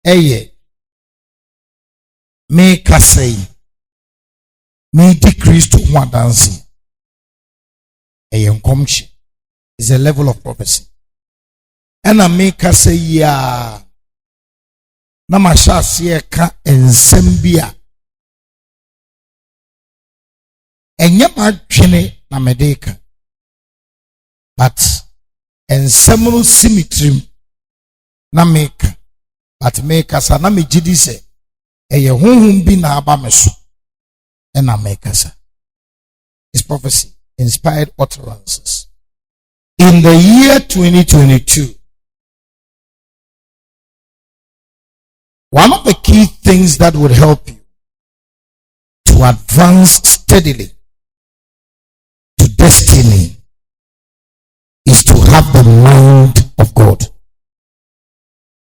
eye me kasei me decrease to one dancing eye nkomhye is a level of prophecy. And I make us say ya na mashasi ka ensembia enye madwene na medeka but ensemu symmetry na make but make us na me gidi se eye honhom bi na aba me so na make us is prophecy, inspired utterances. In the year 2022, one of the key things that would help you to advance steadily to destiny is to have the mind of God,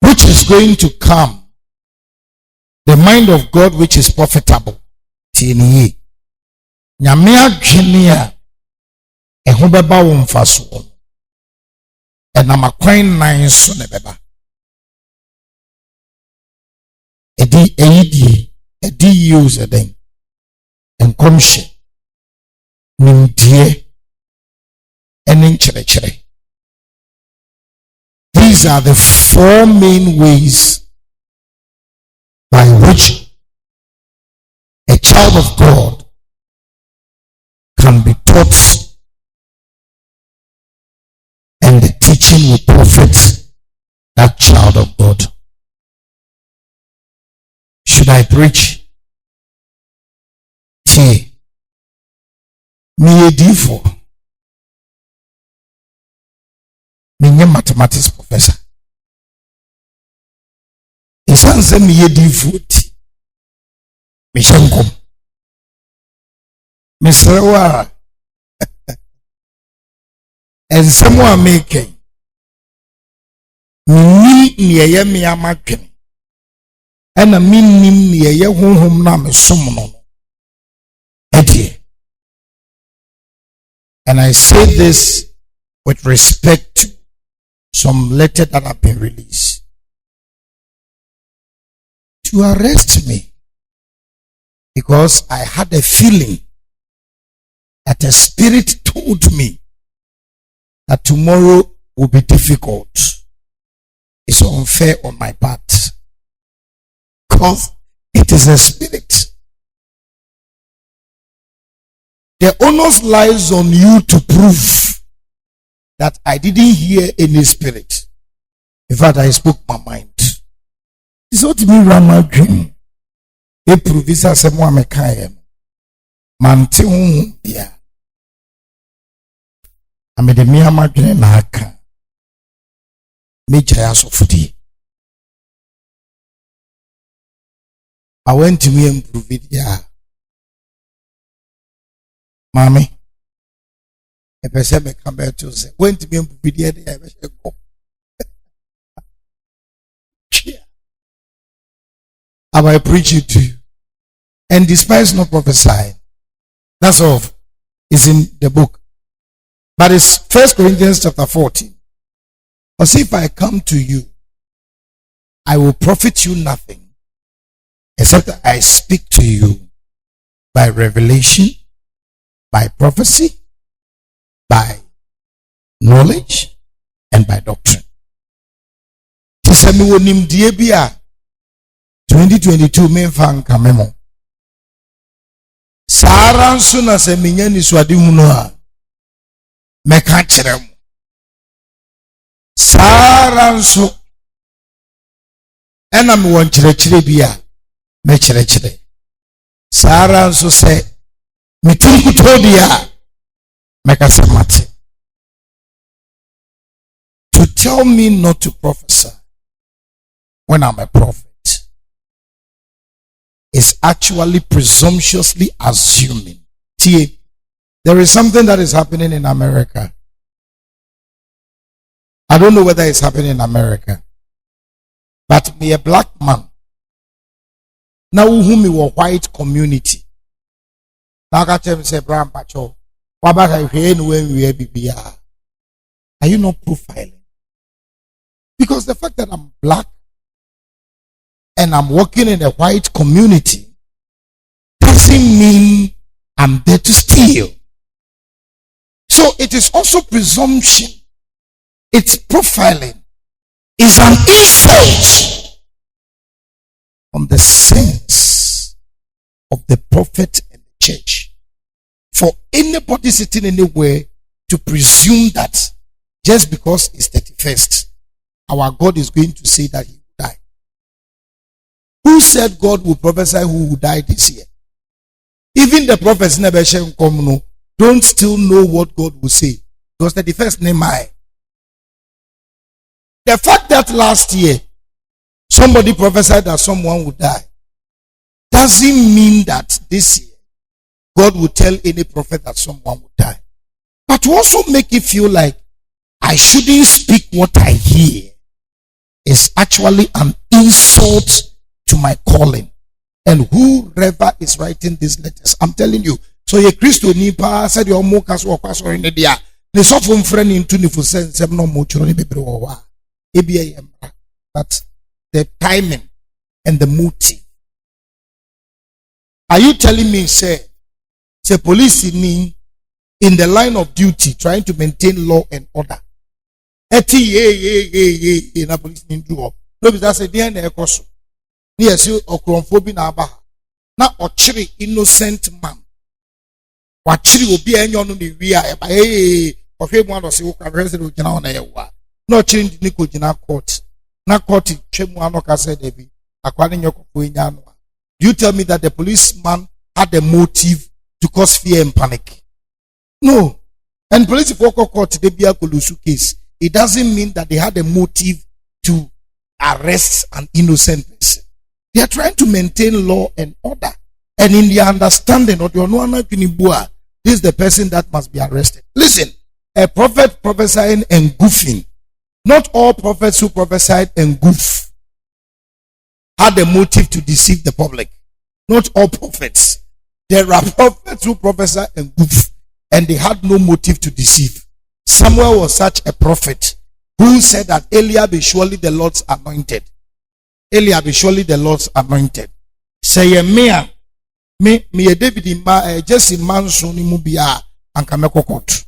which is going to come, the mind of God which is profitable. Tieniye. Nyame adwene a eho beba wo mfaso. Enamakwan nan so ne beba. Edi use den. Enkomhye. Nimdie. Enen kyerɛkyerɛ. These are the four main ways by which a child of God can be taught, and the teaching will profit that child of God. Should I preach? Me edifo. Me mathematics professor. Isanse me edifo ti. Me shenkom. Me sewa. Ensemo a making. Me ni yeye me amadwen. Ena minim ni yeye honhom na me som no. Edie. And I say this with respect to some letters that have been released. To arrest me. Because I had a feeling that a spirit told me that tomorrow will be difficult. It's unfair on my part. Because it is a spirit. The onus lies on you to prove that I didn't hear any spirit. In fact, I spoke my mind. It's not me run my dream. A provisor someone me kaye. Mante bia. Ame de mi amadwene na aka. Me jaya sofudi. I went to me improve it ya. Mommy, a person may come back to say, went to me improve it ya. I will preach it to you. And despise not prophesying. That's all. It's in the book. But it's 1 Corinthians chapter 14. But if I come to you, I will profit you nothing except that I speak to you by revelation, by prophecy, by knowledge, and by doctrine. 2022 menfa kamemo. Sara nso na se menya ni suade hunu a meka kire mu. Sara nso ena me won kire bia me kire. Sara nso se metinkuto dia meka semate. To tell me not to prophesy when I'm a prophet is actually presumptuously assuming. There is something that is happening in America. I don't know whether it's happening in America. But me a black man. Now whom me a white community. Now I tell me say brown pacho. What about I hear when we are? Are you not profiling? Because the fact that I'm black and I'm working in a white community doesn't mean I'm there to steal. So it is also presumption. It's profiling. It's an insult on the sense of the prophet and the church. For anybody sitting anywhere to presume that just because it's 31st, our God is going to say that he will die. Who said God will prophesy who will die this year? Even the prophets never don't still know what God will say. Because 31st Nehemiah. The fact that last year somebody prophesied that someone would die doesn't mean that this year God will tell any prophet that someone would die. But to also make it feel like I shouldn't speak what I hear is actually an insult to my calling. And whoever is writing these letters, I'm telling you, so ye Christo nipa said your mokas or pastor in the dia. The soft friend into the for sense no much but the timing and the motive. Are you telling me, say police in the line of duty trying to maintain law and order? In a police in do no, that's a DNA cost. Yes, you or chromophobia naba. Now, or chiri innocent man. What chiri will be any on the via by of one or so resident on a wa. No change Nico Jina court. Na court Chemuanoka said, Debbie, according your Copuinano. You tell me that the policeman had a motive to cause fear and panic? No. And police focal court the Bia Kolusu case. It doesn't mean that they had a motive to arrest an innocent person. They are trying to maintain law and order. And in their understanding of your this is the person that must be arrested. Listen, a prophet prophesying and goofing. Not all prophets who prophesied and goof had a motive to deceive the public. Not all prophets. There are prophets who prophesy and goof, and they had no motive to deceive. Samuel was such a prophet who said that Eliab is surely the Lord's anointed. Eliab is surely the Lord's anointed. Say me David in ma Jesse Manson mubia and Kameko court.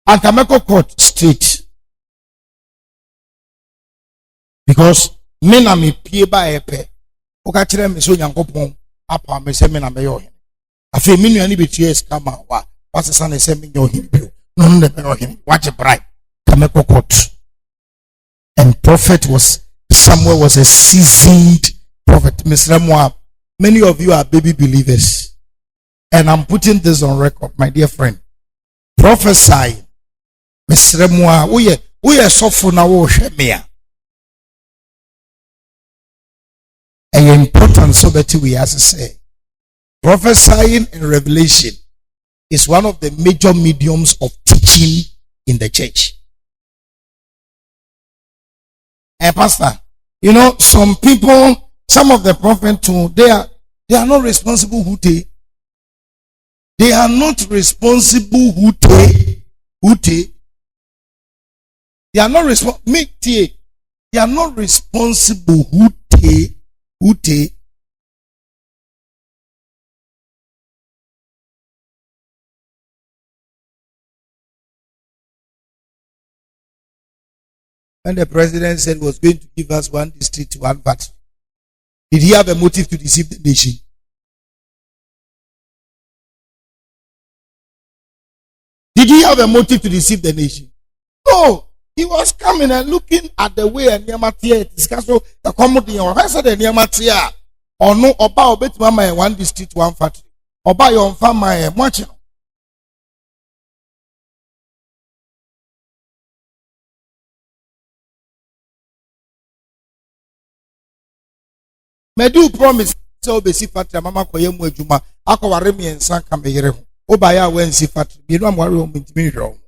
And Kameko court straight. Because me na me pie ba epe. Oka kire me so Nyankopon apa me se me na me yo hin. Afi me nuani betie scammer wa. Pasesa na se me yo hin bio. No no be yo hin. Watch a bribe. Kameko court. And Samuel was a seasoned prophet. Mr. Moab, many of you are baby believers. And I'm putting this on record, my dear friend. Prophesy. Mr. Moab, we are so for now. And important so that we as to say, prophesying and revelation is one of the major mediums of teaching in the church. And pastor, you know, some people, some of the prophets too, they are not responsible who they are not responsible who they are not responsible. They are not responsible who they. When the president said he was going to give us one district, one factory, did he have a motive to deceive the nation? Did he have a motive to deceive the nation? No. He was coming and looking at the way and Yamatia discussed the commodity or I said the Yamatia or no about bet mama one district, one factory. Or buy your farm my watching. Me do promise so be see factory mama koye mu adwuma akọware me ensan ka me yere ho obaya wa nsi factory bi no amware o ntimi hwe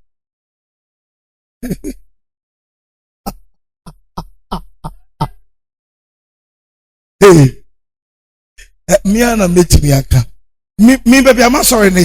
hey me ana metimi aka me baby am sorry na